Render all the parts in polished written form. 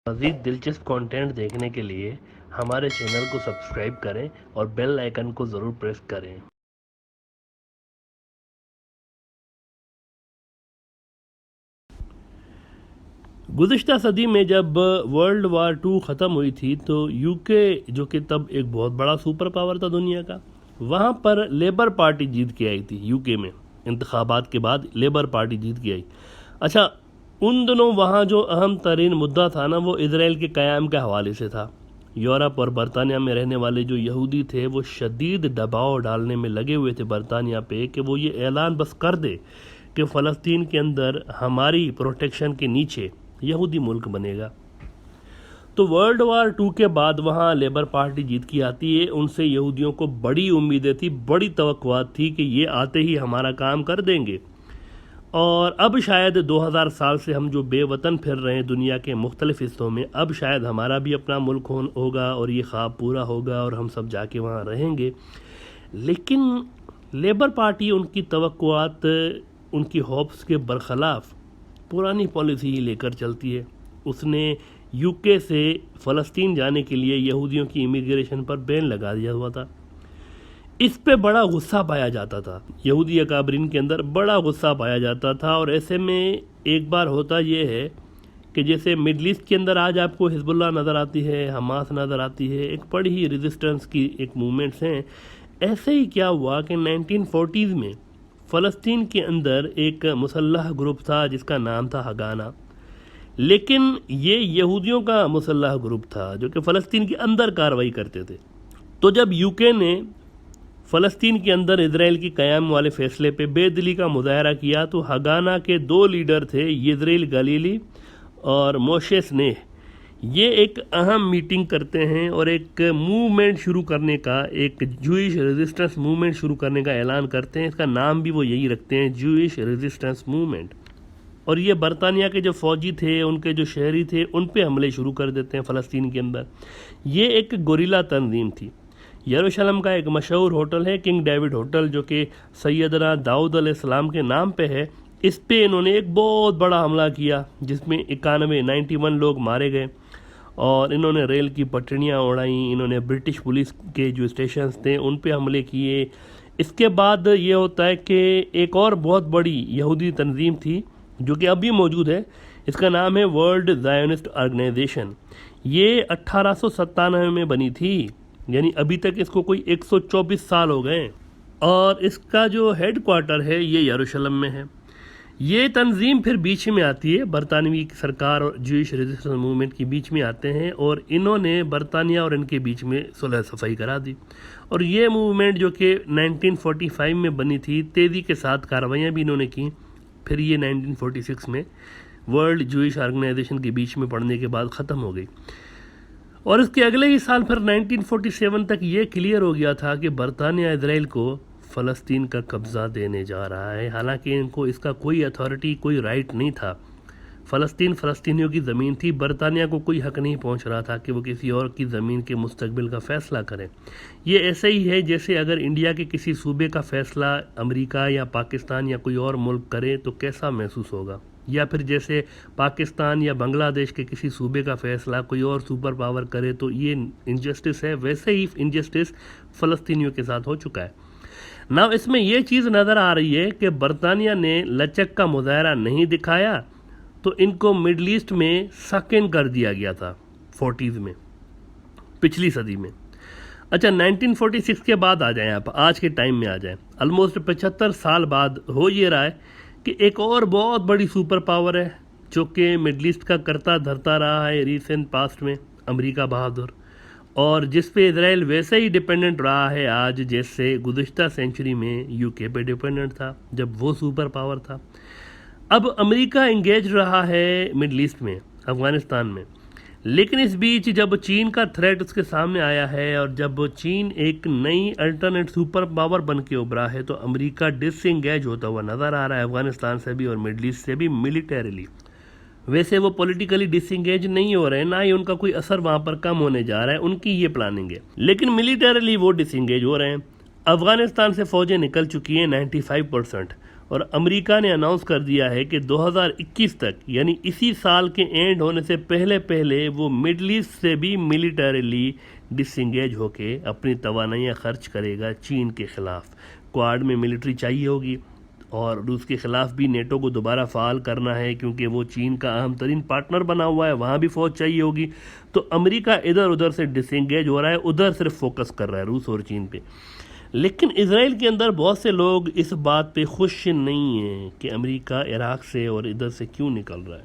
मज़ीद दिलचस्प कंटेंट देखने के लिए हमारे चैनल को सब्सक्राइब करें और बेल आइकन को ज़रूर प्रेस करें। गुज़िश्ता सदी में जब वर्ल्ड वार 2 ख़त्म हुई थी तो यूके, जो कि तब एक बहुत बड़ा सुपर पावर था दुनिया का, वहाँ पर लेबर पार्टी जीत के आई थी। यूके में इंतखाबात के बाद लेबर पार्टी जीत के आई। अच्छा, उन दिनों वहाँ जो अहम तरीन मुद्दा था ना, वो इजराइल के क़याम के हवाले से था। यूरोप और बरतानिया में रहने वाले जो यहूदी थे वो शदीद दबाव डालने में लगे हुए थे बरतानिया पे कि वो ये ऐलान बस कर दे कि फ़लस्तीन के अंदर हमारी प्रोटेक्शन के नीचे यहूदी मुल्क बनेगा। तो वर्ल्ड वार 2 के बाद वहाँ लेबर पार्टी जीत की आती है। उनसे यहूदियों को बड़ी उम्मीदें थी, बड़ी तवक्कुआत थी कि ये आते ही हमारा काम कर देंगे। और अब शायद 2000 साल से हम जो बेवतन फिर रहे हैं दुनिया के मुख्तलिफ़ हिस्सों में, अब शायद हमारा भी अपना मुल्क होगा और ये ख्वाब पूरा होगा और हम सब जाके वहाँ रहेंगे। लेकिन लेबर पार्टी उनकी तवक्कुआत, उनकी होप्स के बरखिलाफ़ पुरानी पॉलिसी ही लेकर चलती है। उसने यूके से फ़लस्तीन जाने के लिए यहूदियों की इमिग्रेशन पर बैन लगा दिया हुआ था। इस पे बड़ा गुस्सा पाया जाता था, यहूदी अकाबरीन के अंदर बड़ा गुस्सा पाया जाता था। और ऐसे में एक बार होता ये है कि जैसे मिडल ईस्ट के अंदर आज आपको हिजबुल्लाह नज़र आती है, हमास नज़र आती है, एक बड़ी ही रेजिस्टेंस की एक मूवमेंट्स हैं। ऐसे ही क्या हुआ कि 1940s में फ़लस्तीन के अंदर एक मुसल्लह ग्रुप था जिसका नाम था हगाना। लेकिन ये यहूदियों का मुसल्लह ग्रुप था जो कि फ़लस्तीन के अंदर कार्रवाई करते थे। तो जब यूके ने फ़लस्तीन के अंदर इजराइल की क़याम वाले फ़ैसले पे बेदिली का मुज़ाहरा किया तो हगाना के 2 लीडर थे, यिज़्राईल गलीली और मोशे स्नेह। ये एक अहम मीटिंग करते हैं और एक मूवमेंट शुरू करने का, एक जूइश रेजिस्टेंस मूवमेंट शुरू करने का ऐलान करते हैं। इसका नाम भी वो यही रखते हैं, जूइश रेजिस्टेंस मूवमेंट। और ये बरतानिया के जो फ़ौजी थे, उनके जो शहरी थे, उन पे हमले शुरू कर देते हैं फ़लस्तीन के अंदर। ये एक गोरिल्ला तंजीम थी। यरूशलेम का एक मशहूर होटल है किंग डेविड होटल, जो कि सैयदना दाऊद अलैहिस्सलाम के नाम पे है। इस पे इन्होंने एक बहुत बड़ा हमला किया जिसमें 91 लोग मारे गए और इन्होंने रेल की पटरियाँ उड़ाई। इन्होंने ब्रिटिश पुलिस के जो स्टेशंस थे उन पे हमले किए। इसके बाद ये होता है कि एक और बहुत बड़ी यहूदी तंजीम थी जो कि अभी मौजूद है। इसका नाम है वर्ल्ड ज़ायोनिस्ट ऑर्गेनाइजेशन। ये 1897 में बनी थी, यानी अभी तक इसको कोई 124 साल हो गए। और इसका जो हेड क्वार्टर है ये यरूशलेम में है। ये तंजीम फिर बीच में आती है, बरतानवी सरकार और जूइश रेजिस्टेंस मूवमेंट के बीच में आते हैं और इन्होंने बरतानिया और इनके बीच में सुलह सफ़ाई करा दी। और ये मूवमेंट जो कि 1945 में बनी थी, तेज़ी के साथ कार्रवाइयाँ भी इन्होंने की। फिर ये 1946 में वर्ल्ड जूइश ऑर्गेनाइजेशन के बीच में पड़ने के बाद ख़त्म हो गई। और इसके अगले ही साल फिर 1947 तक ये क्लियर हो गया था कि बरतानिया इजराइल को फ़लस्तीन का कब्ज़ा देने जा रहा है। हालांकि इनको इसका कोई अथॉरिटी, कोई राइट नहीं था। फ़लस्तीन फ़लस्तीनियों की ज़मीन थी, बरतानिया को कोई हक़ नहीं पहुंच रहा था कि वो किसी और की ज़मीन के मुस्तकबिल का फ़ैसला करें। ये ऐसे ही है जैसे अगर इंडिया के किसी सूबे का फ़ैसला अमेरिका या पाकिस्तान या कोई और मुल्क करे तो कैसा महसूस होगा, या फिर जैसे पाकिस्तान या बांग्लादेश के किसी सूबे का फ़ैसला कोई और सुपर पावर करे तो ये इनजस्टिस है। वैसे ही इनजस्टिस फ़लस्तीनियों के साथ हो चुका है ना। इसमें यह चीज़ नज़र आ रही है कि बरतानिया ने लचक का मुजाहरा नहीं दिखाया तो इनको मिडल ईस्ट में सक इन कर दिया गया था 40s में, पिछली सदी में। अच्छा, 1946 के बाद आ जाएं आप, आज के टाइम में आ जाएं। ऑलमोस्ट 75 साल बाद हो ये रहा है कि एक और बहुत बड़ी सुपर पावर है जो कि मिडल ईस्ट का करता धरता रहा है रिसेंट पास्ट में, अमेरिका बहादुर। और जिस पे इजराइल वैसे ही डिपेंडेंट रहा है आज जैसे गुज़िश्ता सेंचुरी में यूके पे डिपेंडेंट था जब वो सुपर पावर था। अब अमेरिका इंगेज रहा है मिडल ईस्ट में, अफ़गानिस्तान में। लेकिन इस बीच जब चीन का थ्रेट उसके सामने आया है और जब चीन एक नई अल्टरनेट सुपर पावर बन के उभरा है तो अमेरिका डिसएंगेज होता हुआ नज़र आ रहा है अफ़गानिस्तान से भी और मिडल ईस्ट से भी मिलिटरीली। वैसे वो पॉलिटिकली डिसएंगेज नहीं हो रहे हैं, ना ही उनका कोई असर वहाँ पर कम होने जा रहा है, उनकी ये प्लानिंग है। लेकिन मिलिटरीली वो डिसएंगेज हो रहे हैं। अफ़गानिस्तान से फ़ौजें निकल चुकी हैं 95%। और अमेरिका ने अनाउंस कर दिया है कि 2021 तक यानी इसी साल के एंड होने से पहले पहले वो मिडल ईस्ट से भी मिलिटरीली डिसंगेज होके अपनी तवानाइयाँ खर्च करेगा चीन के ख़िलाफ़। क्वाड में मिलिट्री चाहिए होगी और रूस के ख़िलाफ़ भी नेटो को दोबारा फ़ाल करना है क्योंकि वो चीन का अहम तरीन पार्टनर बना हुआ है, वहाँ भी फ़ौज चाहिए होगी। तो अमेरिका इधर उधर से डिसंगेज हो रहा है, उधर सिर्फ फोकस कर रहा है रूस और चीन पे। लेकिन इसराइल के अंदर बहुत से लोग इस बात पे खुश नहीं हैं कि अमेरिका इराक़ से और इधर से क्यों निकल रहा है,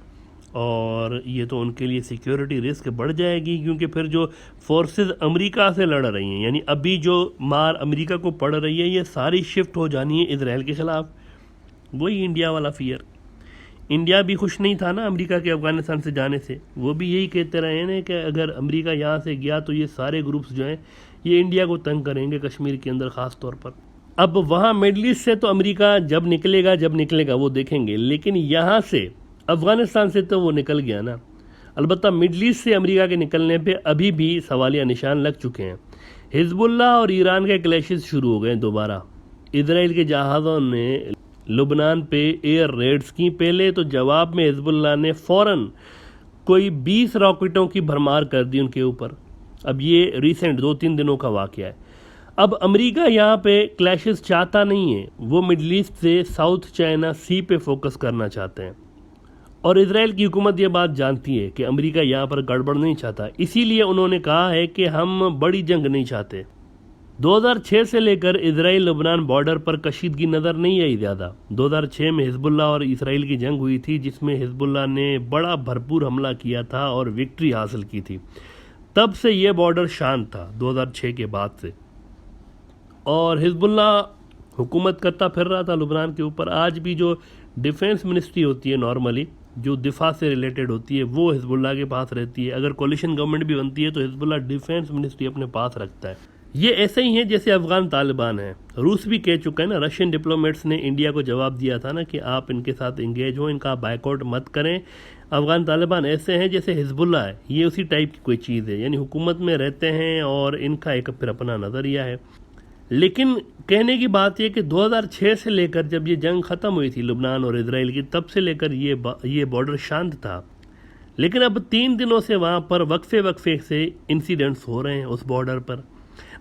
और ये तो उनके लिए सिक्योरिटी रिस्क बढ़ जाएगी क्योंकि फिर जो फोर्सेस अमेरिका से लड़ रही हैं यानी अभी जो मार अमेरिका को पड़ रही है ये सारी शिफ्ट हो जानी है इसराइल के ख़िलाफ़। वही इंडिया वाला फियर। इंडिया भी खुश नहीं था ना अमेरिका के अफ़गानिस्तान से जाने से, वो भी यही कहते रहे हैं कि अगर अमेरिका यहाँ से गया तो ये सारे ग्रुप्स जो हैं ये इंडिया को तंग करेंगे, कश्मीर के अंदर ख़ास तौर पर। अब वहाँ मिडल ईस्ट से तो अमेरिका जब निकलेगा वो देखेंगे, लेकिन यहाँ से अफ़गानिस्तान से तो वो निकल गया ना। अलबत्ता मिडल ईस्ट से अमेरिका के निकलने पे अभी भी सवालिया निशान लग चुके हैं। हिजबुल्लाह और ईरान के क्लैशेस शुरू हो गए दोबारा। इसराइल के जहाज़ों ने लुबनान पे एयर रेड्स की। पहले तो जवाब में हिजबुल्लाह ने फ़ौरन कोई 20 रॉकेटों की भरमार कर दी उनके ऊपर। अब ये रिसेंट 2-3 दिनों का वाक़या है। अब अमेरिका यहाँ पे क्लैशेस चाहता नहीं है, वो मिडल ईस्ट से साउथ चाइना सी पे फोकस करना चाहते हैं। और इजराइल की हुकूमत ये बात जानती है कि अमेरिका यहाँ पर गड़बड़ नहीं चाहता, इसीलिए उन्होंने कहा है कि हम बड़ी जंग नहीं चाहते। 2006 से लेकर इजराइल लबनान बॉर्डर पर कशीदगी नज़र नहीं आई ज़्यादा। 2006 में हिजबुल्लाह और इसराइल की जंग हुई थी जिसमें हिजबुल्लाह ने बड़ा भरपूर हमला किया था और विक्ट्री हासिल की थी। तब से ये बॉर्डर शांत था 2006 के बाद से, और हिजबुल्लाह हुकूमत करता फिर रहा था लबनान के ऊपर। आज भी जो डिफेंस मिनिस्ट्री होती है नॉर्मली जो दिफा से रिलेटेड होती है वो हिजबुल्लाह के पास रहती है। अगर कोलिशन गवर्नमेंट भी बनती है तो हिजबुल्लाह डिफेंस मिनिस्ट्री अपने पास रखता है। ये ऐसे ही है जैसे अफगान तालिबान है। रूस भी कह चुका है ना, रशियन डिप्लोमेट्स ने इंडिया को जवाब दिया था ना कि आप इनके साथ इंगेज हो, इनका बायकॉट मत करें। अफगान तालिबान ऐसे हैं जैसे हिजबुल्लाह है, ये उसी टाइप की कोई चीज़ है, यानी हुकूमत में रहते हैं और इनका एक फिर अपना नज़रिया है। लेकिन कहने की बात यह कि 2006 से लेकर जब ये जंग ख़त्म हुई थी लुबनान और इजराइल की, तब से लेकर ये बॉर्डर शांत था। लेकिन अब 3 दिनों से वहाँ पर वक्फे से इंसिडेंट्स हो रहे हैं उस बॉर्डर पर।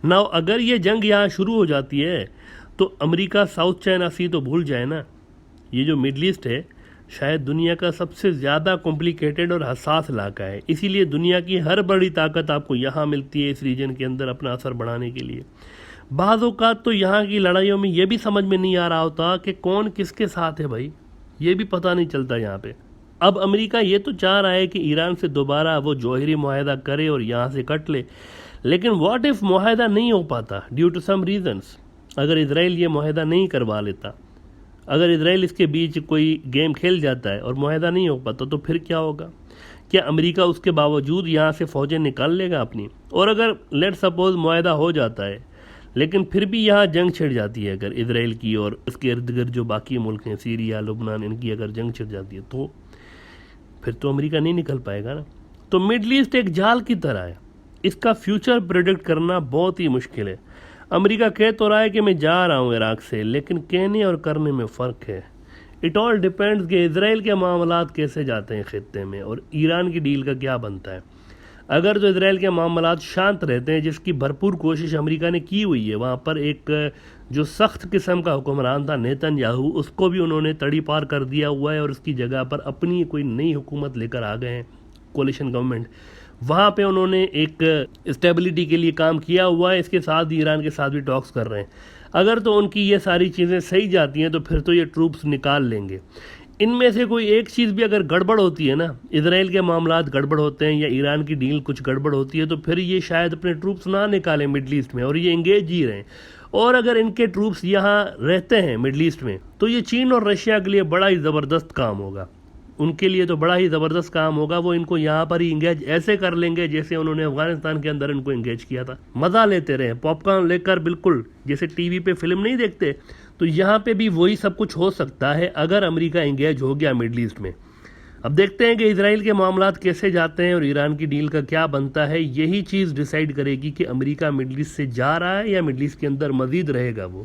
ना अगर ये जंग यहाँ शुरू हो जाती है तो अमेरिका साउथ चाइना सी तो भूल जाए ना। ये जो मिडल ईस्ट है शायद दुनिया का सबसे ज़्यादा कॉम्प्लिकेटेड और हसास इलाका है, इसीलिए दुनिया की हर बड़ी ताकत आपको यहाँ मिलती है इस रीजन के अंदर अपना असर बढ़ाने के लिए। बाज़ औक़ात तो यहाँ की लड़ाइयों में ये भी समझ में नहीं आ रहा होता कि कौन किसके साथ है भाई, ये भी पता नहीं चलता यहाँ पे। अब अमेरिका ये तो चाह रहा है कि ईरान से दोबारा वो जौहरी मुआहदा करे और यहाँ से कट ले, लेकिन व्हाट इफ़ मुआहदा नहीं हो पाता ड्यू टू सम रीजंस। अगर इजराइल ये मुआहदा नहीं करवा लेता, अगर इजराइल इसके बीच कोई गेम खेल जाता है और मुआहदा नहीं हो पाता तो फिर क्या होगा? क्या अमेरिका उसके बावजूद यहाँ से फ़ौजें निकाल लेगा अपनी? और अगर लेट सपोज मुआहदा हो जाता है लेकिन फिर भी यहाँ जंग छिड़ जाती है अगर इजराइल की और उसके इर्द गिर्द जो बाकी मुल्क हैं सीरिया लुबनान, इनकी अगर जंग छिड़ जाती है तो फिर तो अमेरिका नहीं निकल पाएगा ना। तो मिडल ईस्ट एक जाल की तरह है, इसका फ्यूचर प्रेडिक्ट करना बहुत ही मुश्किल है। अमेरिका कह तो रहा है कि मैं जा रहा हूँ इराक़ से, लेकिन कहने और करने में फ़र्क है। इट ऑल डिपेंड्स कि इजराइल के मामलात कैसे जाते हैं ख़ित्ते में और ईरान की डील का क्या बनता है। अगर तो इजराइल के मामलात शांत रहते हैं, जिसकी भरपूर कोशिश अमेरिका ने की हुई है, वहाँ पर एक जो सख्त किस्म का हुक्मरान था नेतन्याहू, उसको भी उन्होंने तड़ी पार कर दिया हुआ है और उसकी जगह पर अपनी कोई नई हुकूमत लेकर आ गए हैं, कोलिशन गवर्नमेंट। वहाँ पे उन्होंने एक स्टेबिलिटी के लिए काम किया हुआ है, इसके साथ ईरान के साथ भी टॉक्स कर रहे हैं। अगर तो उनकी ये सारी चीज़ें सही जाती हैं तो फिर तो ये ट्रूप्स निकाल लेंगे। इनमें से कोई एक चीज़ भी अगर गड़बड़ होती है ना, इजराइल के मामलात गड़बड़ होते हैं या ईरान की डील कुछ गड़बड़ होती है, तो फिर ये शायद अपने ट्रूप्स ना निकालें मिडल ईस्ट में और ये इंगेज ही रहें। और अगर इनके ट्रूप्स यहाँ रहते हैं मिडल ईस्ट में तो ये चीन और रशिया के लिए बड़ा ही ज़बरदस्त काम होगा, उनके लिए तो बड़ा ही ज़बरदस्त काम होगा। वो इनको यहाँ पर ही इंगेज ऐसे कर लेंगे जैसे उन्होंने अफगानिस्तान के अंदर इनको इंगेज किया था। मज़ा लेते रहे पॉपकॉर्न लेकर, बिल्कुल जैसे टीवी पे फिल्म नहीं देखते, तो यहाँ पे भी वही सब कुछ हो सकता है अगर अमेरिका इंगेज हो गया मिडल ईस्ट में। अब देखते हैं कि इजराइल के मामलात कैसे जाते हैं और ईरान की डील का क्या बनता है। यही चीज़ डिसाइड करेगी कि अमेरिका मिडल ईस्ट से जा रहा है या मिडल ईस्ट के अंदर मज़ीद रहेगा वो।